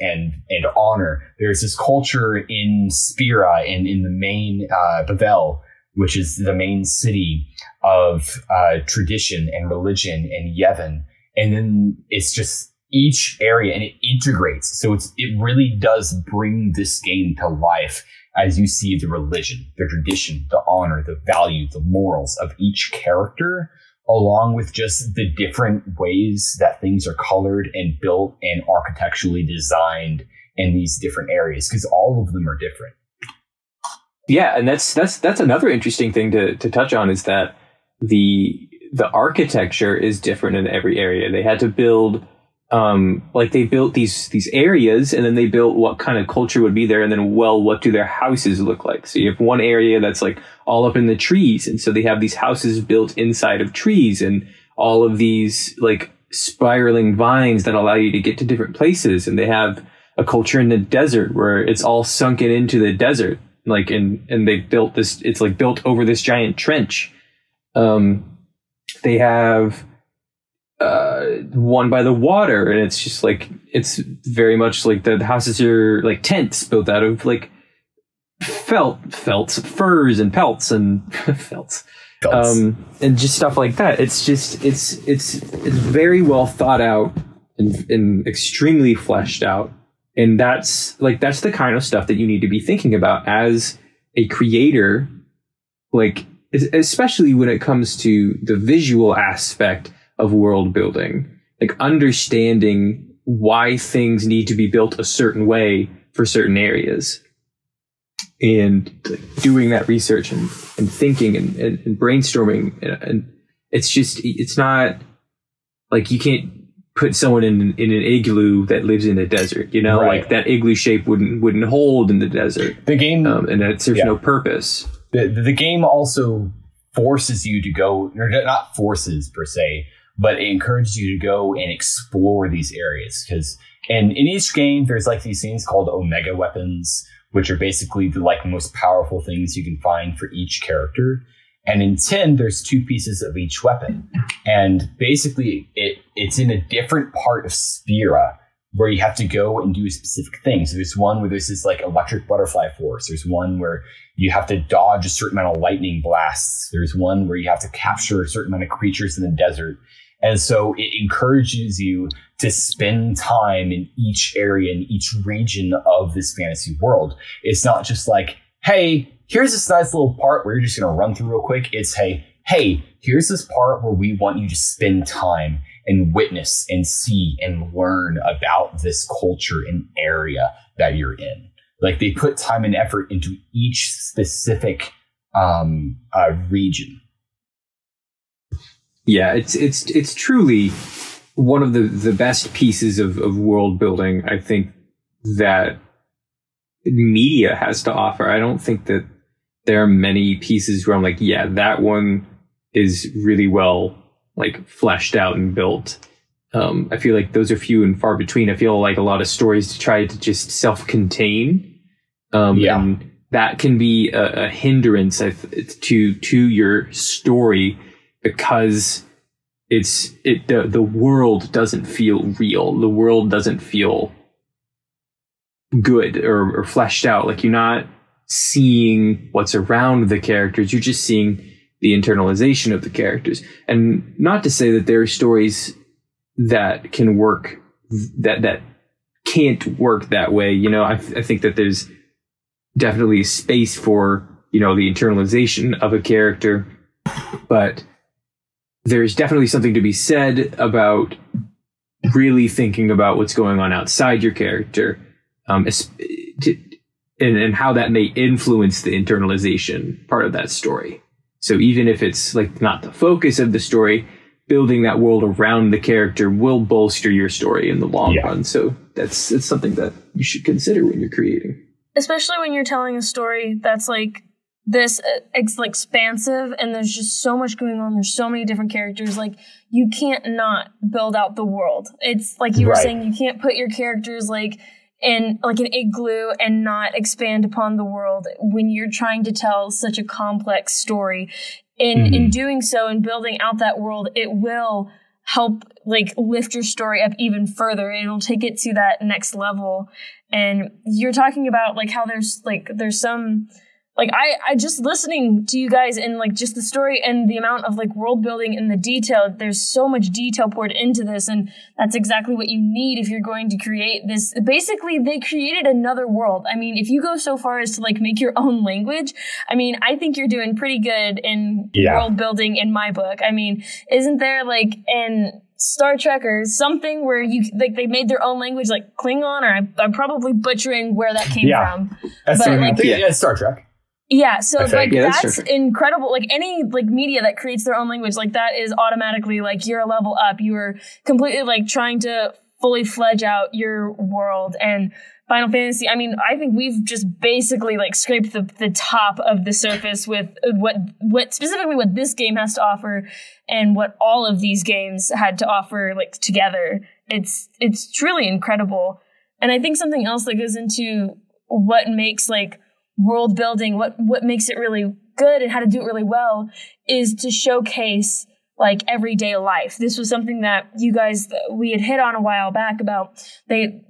honor. There's this culture in Spira in the main Bavel, which is the main city of tradition and religion, and Yevon. And then it's just each area, and it integrates. So it really does bring this game to life as you see the religion, the tradition, the honor, the value, the morals of each character, along with just the different ways that things are colored and built and architecturally designed in these different areas, because all of them are different. Yeah, and that's another interesting thing to touch on, is that the architecture is different in every area. They had to build they built these areas, and then they built what kind of culture would be there, and then, what do their houses look like? So you have one area that's like all up in the trees, and so they have these houses built inside of trees, and all of these like spiraling vines that allow you to get to different places. And they have a culture in the desert where it's all sunken into the desert, like, and they built this, it's like built over this giant trench. They have one by the water, and it's just like, it's very much like the houses are like tents built out of like furs and pelts and felts. And just stuff like that. It's just it's very well thought out and extremely fleshed out. And that's the kind of stuff that you need to be thinking about as a creator, like, especially when it comes to the visual aspect of world building, like understanding why things need to be built a certain way for certain areas, and doing that research and thinking and brainstorming. And it's not like you can't put someone in an igloo that lives in a desert, right. Like that igloo shape wouldn't hold in the desert. The game, and that serves no purpose. The game also forces you to go, or not forces per se, but it encourages you to go and explore these areas. And in each game, there's like these things called Omega weapons, which are basically the like most powerful things you can find for each character. And in 10, there's 2 pieces of each weapon. And basically it's in a different part of Spira where you have to go and do a specific thing. So there's one where there's this like electric butterfly force. There's one where you have to dodge a certain amount of lightning blasts. There's one where you have to capture a certain amount of creatures in the desert. And so it encourages you to spend time in each area, in each region of this fantasy world. It's not just like, hey, here's this nice little part where you're just going to run through real quick. It's, hey, here's this part where we want you to spend time and witness and see and learn about this culture and area that you're in. Like, they put time and effort into each specific region. Yeah, it's truly one of the best pieces of world building, I think, that media has to offer. I don't think that there are many pieces where I'm like, yeah, that one is really well like fleshed out and built. I feel like those are few and far between. I feel like a lot of stories try to just self-contain, and that can be a hindrance to your story, because the world doesn't feel real. The world doesn't feel good or fleshed out. Like, you're not seeing what's around the characters. You're just seeing the internalization of the characters. And not to say that there are stories that can work, that can't work that way. I think that there's definitely space for the internalization of a character. But there's definitely something to be said about really thinking about what's going on outside your character, and how that may influence the internalization part of that story. So even if it's like not the focus of the story, building that world around the character will bolster your story in the long run. So it's something that you should consider when you're creating. Especially when you're telling a story that's like this expansive, and there's just so much going on. There's so many different characters. Like, you can't not build out the world. It's like you were saying, you can't put your characters like in like an igloo and not expand upon the world when you're trying to tell such a complex story. In doing so and building out that world, it will help like lift your story up even further. It'll take it to that next level. And you're talking about like how there's some like I just listening to you guys and like just the story and the amount of like world building and the detail, there's so much detail poured into this, and that's exactly what you need if you're going to create this. Basically, they created another world. I mean, if you go so far as to like make your own language, I mean, I think you're doing pretty good in world building in my book. I mean, isn't there like in Star Trek or something where you like they made their own language like Klingon, or I'm probably butchering where that came from. That's Star Trek. Yeah, so like that's incredible. Like any like media that creates their own language, like that is automatically like you're a level up. You are completely like trying to fully fledge out your world. And Final Fantasy, I mean, I think we've just basically like scraped the top of the surface with what specifically what this game has to offer and what all of these games had to offer like together. It's truly incredible. And I think something else that goes into what makes like world building, what makes it really good and how to do it really well is to showcase like everyday life. This was something that you guys, we had hit on a while back about they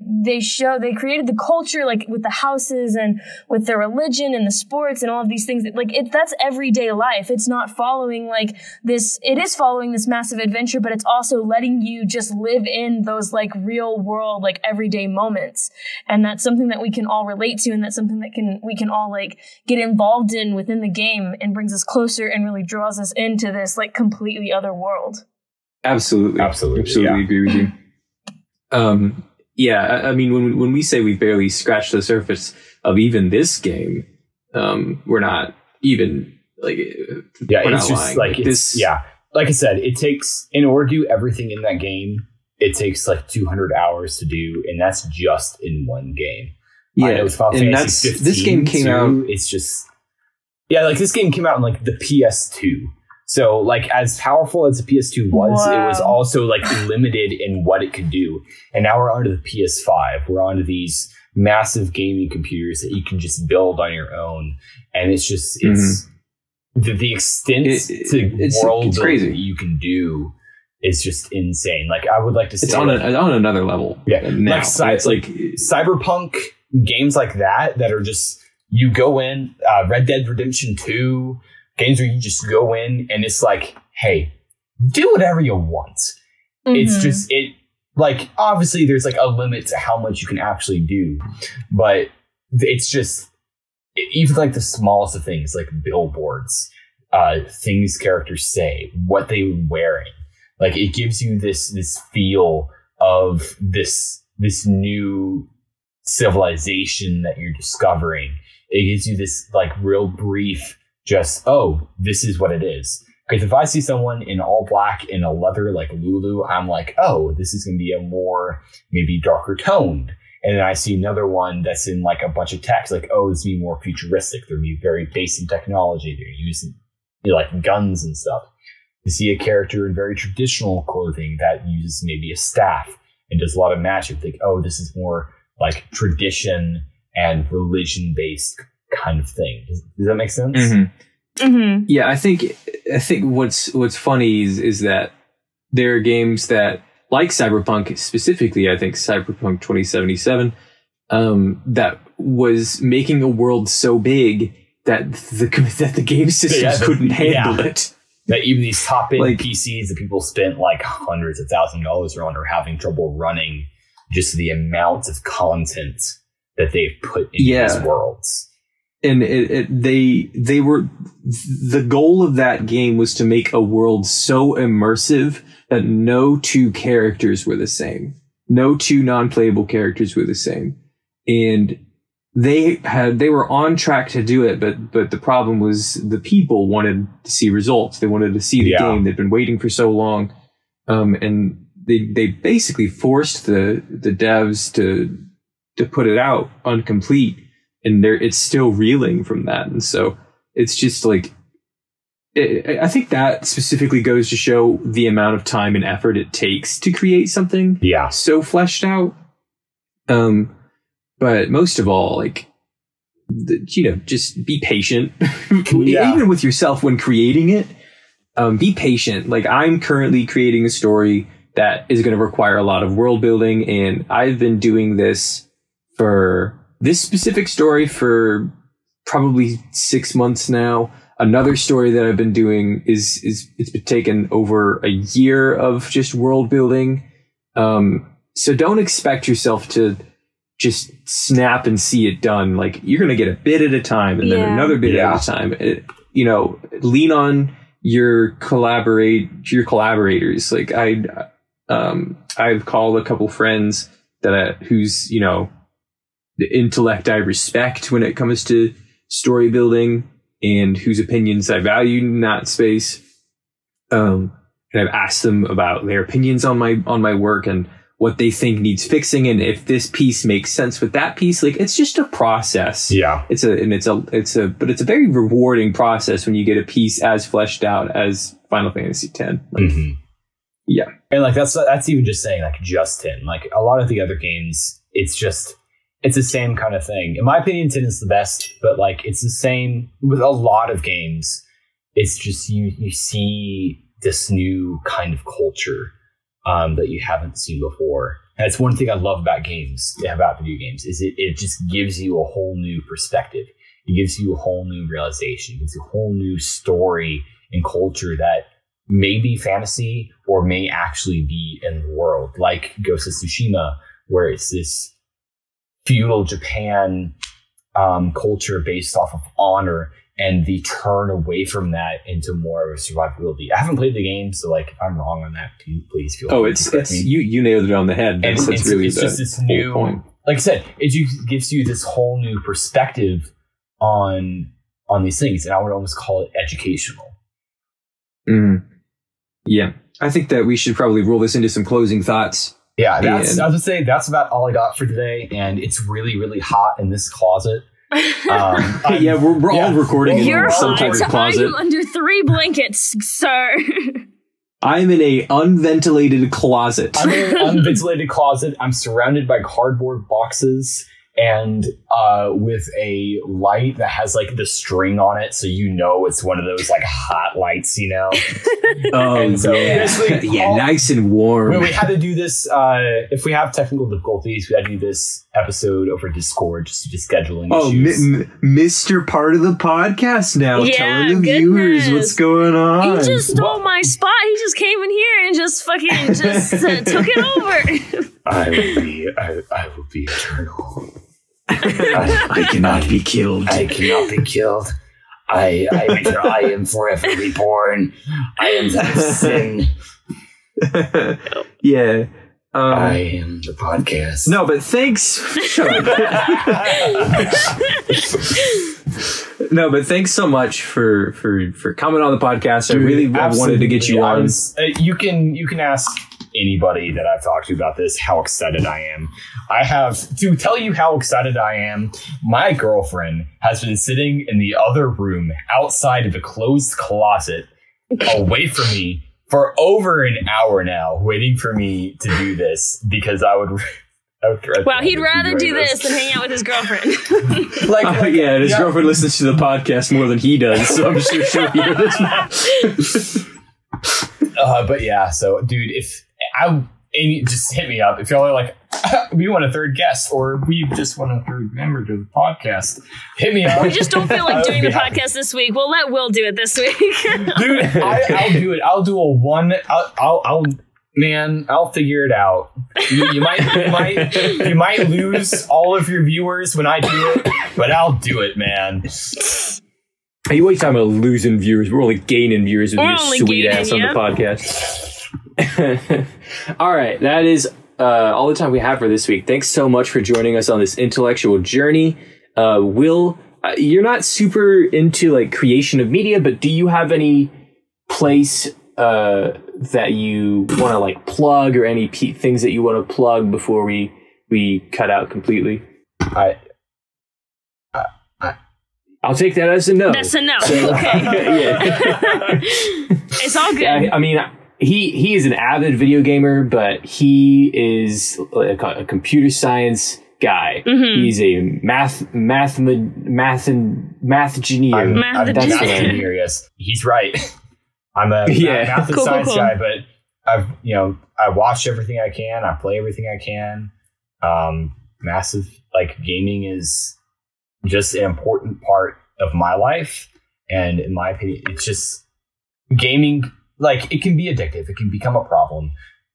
created the culture like with the houses and with their religion and the sports and all of these things that, like that's everyday life. It's not following like this, it is following this massive adventure, but it's also letting you just live in those like real world, like everyday moments. And that's something that we can all relate to, and that's something that we can all like get involved in within the game and brings us closer and really draws us into this like completely other world. Absolutely agree with you. I mean, when we say we've barely scratched the surface of even this game, we're not even like it's just lying. Like this. Yeah, like I said, it takes, in order to do everything in that game, it takes like 200 hours to do, and that's just in one game. Yeah, and this game came out. It's just like this game came out on like the PS2. So, like, as powerful as the PS2 was, It was also, like, limited in what it could do. And now we're onto the PS5. We're onto these massive gaming computers that you can just build on your own. And it's just, the extent to world building that you can do is just insane. Like, I would like to say... It's on another level. Yeah. Now. It's like Cyberpunk games like that are just... You go in, Red Dead Redemption 2... Games where you just go in and it's like, hey, do whatever you want. It's just, like, obviously there's like a limit to how much you can actually do. But it's just, even like the smallest of things, like billboards, things characters say, what they're wearing. Like, it gives you this feel of this new civilization that you're discovering. It gives you this like real brief just, this is what it is. Because if I see someone in all black in a leather like Lulu, I'm like, this is going to be a more maybe darker toned. And then I see another one that's in like a bunch of text, like, this is be more futuristic. They're be very based in technology. They're using like guns and stuff. You see a character in very traditional clothing that uses maybe a staff and does a lot of magic. Think, this is more like tradition and religion based kind of thing. Does that make sense? Yeah, I think what's funny is that there are games that, like Cyberpunk specifically, I think Cyberpunk 2077, that was making a world so big that the game systems couldn't handle it. That even these top end PCs that people spent like hundreds of thousands of dollars on are having trouble running just the amount of content that they've put in these worlds. And they were, the goal of that game was to make a world so immersive that no two characters were the same. No two non-playable characters were the same. And they were on track to do it, but the problem was the people wanted to see results. They wanted to see the game. They'd been waiting for so long. And they basically forced the devs to put it out incomplete. And it's still reeling from that. And so it's just like, I think that specifically goes to show the amount of time and effort it takes to create something so fleshed out. But most of all, like, just be patient. Even with yourself when creating it, be patient. Like, I'm currently creating a story that is going to require a lot of world building. And I've been doing this for this specific story for probably 6 months now. Another story that I've been doing it's been taken over a year of just world building. So don't expect yourself to just snap and see it done. Like, you're going to get a bit at a time and then another bit at a time. Lean on your collaborators. Like, I've called a couple friends who's, the intellect I respect when it comes to story building and whose opinions I value in that space. And I've asked them about their opinions on my work and what they think needs fixing. And if this piece makes sense with that piece, like, it's just a process. Yeah. It's a very rewarding process when you get a piece as fleshed out as Final Fantasy X. Like, yeah. And like, that's even just saying like just 10, like a lot of the other games, it's the same kind of thing. In my opinion, 10 is the best, but like, it's the same with a lot of games. It's just, you see this new kind of culture that you haven't seen before. And it's one thing I love about video games, is it just gives you a whole new perspective. It gives you a whole new realization. It gives you a whole new story and culture that may be fantasy or may actually be in the world. Like Ghost of Tsushima, where it's this feudal Japan culture based off of honor, and the turn away from that into more of a survivability. I haven't played the game, so like, if I'm wrong on that, please feel free to correct me. You nailed it on the head. And it's really just this new point. Like I said, it gives you this whole new perspective on these things, and I would almost call it educational. Yeah, I think that we should probably roll this into some closing thoughts. Yeah, I was gonna say that's about all I got for today, and it's really, really hot in this closet. We're all recording in some type of closet. I'm under 3 blankets, sir. I'm in a unventilated closet. I'm in an unventilated closet. I'm surrounded by cardboard boxes and with a light that has like the string on it, so it's one of those like hot lights, And so nice and warm. When we had to do this, if we have technical difficulties, we had to do this episode over Discord just due to scheduling issues. Mr. Part of the podcast now, telling the viewers what's going on. He just stole my spot. He just came in here and just fucking took it over. I will be eternal. I cannot be killed. I cannot be killed. I am forever reborn. I am that sin. Yeah. I am the podcast. No, but thanks. No, but thanks so much for coming on the podcast. Dude, I really wanted to get you on. You can ask anybody that I've talked to about this how excited I am. I have to tell you how excited I am. My girlfriend has been sitting in the other room outside of a closed closet away from me for over an hour now, waiting for me to do this because I would Wow, he'd rather do this than hang out with his girlfriend. His girlfriend listens to the podcast more than he does, so I'm sure she'll hear this now. But yeah, so dude, Amy, just hit me up if y'all are like, we want a third guest, or we just want a third member to the podcast. Hit me up. We just don't feel like doing the podcast this week. We'll let Will do it this week. Dude, I'll do it. I'll do a one. Man, I'll figure it out. You might lose all of your viewers when I do it, but I'll do it, man. Hey, what are you talking about losing viewers? We're only gaining viewers with your sweet ass on the podcast. All right, that is all the time we have for this week. Thanks so much for joining us on this intellectual journey. Will, you're not super into like creation of media, but do you have any place that you want to like plug, or any things that you want to plug before we cut out completely? I'll take that as a no. That's a no. So, okay. Yeah. It's all good. I mean, he is an avid video gamer, but he is like a computer science guy. Mm-hmm. He's a math engineer. I'm a math engineer. Yes, he's right. I'm a math and science guy, but I watch everything I can. I play everything I can. Massive, like, gaming is just an important part of my life. And in my opinion, it's just gaming, like, it can be addictive. It can become a problem.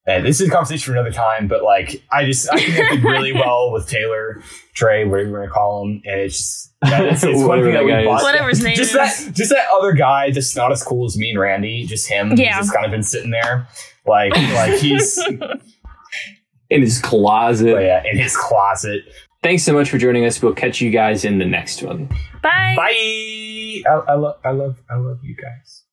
And this is a conversation for another time, but like, I connected really well with Tayler, Trey, whatever you want to call him. And it's one thing that we bought. Whatever his name is. Just that other guy, just not as cool as me and Randy, just him. Yeah. He's just kind of been sitting there. Like he's in his closet. But yeah, in his closet. Thanks so much for joining us. We'll catch you guys in the next one. Bye. Bye. I love you guys.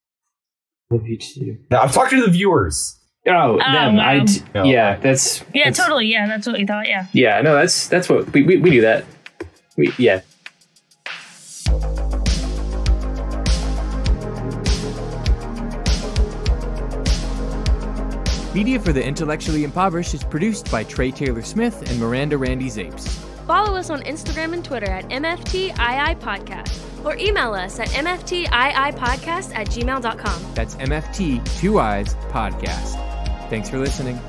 Love you too. Now I'm talking to the viewers. Oh, them. Wow. Yeah, that's totally. Yeah, that's what we thought. Yeah. Yeah, no, that's what we do that. Yeah. Media for the Intellectually Impoverished is produced by Trey Taylor Smith and Miranda Randy Zapes. Follow us on Instagram and Twitter at MFTII Podcast, or email us at mftiipodcast@gmail.com. That's MFT, 2 Eyes, podcast. Thanks for listening.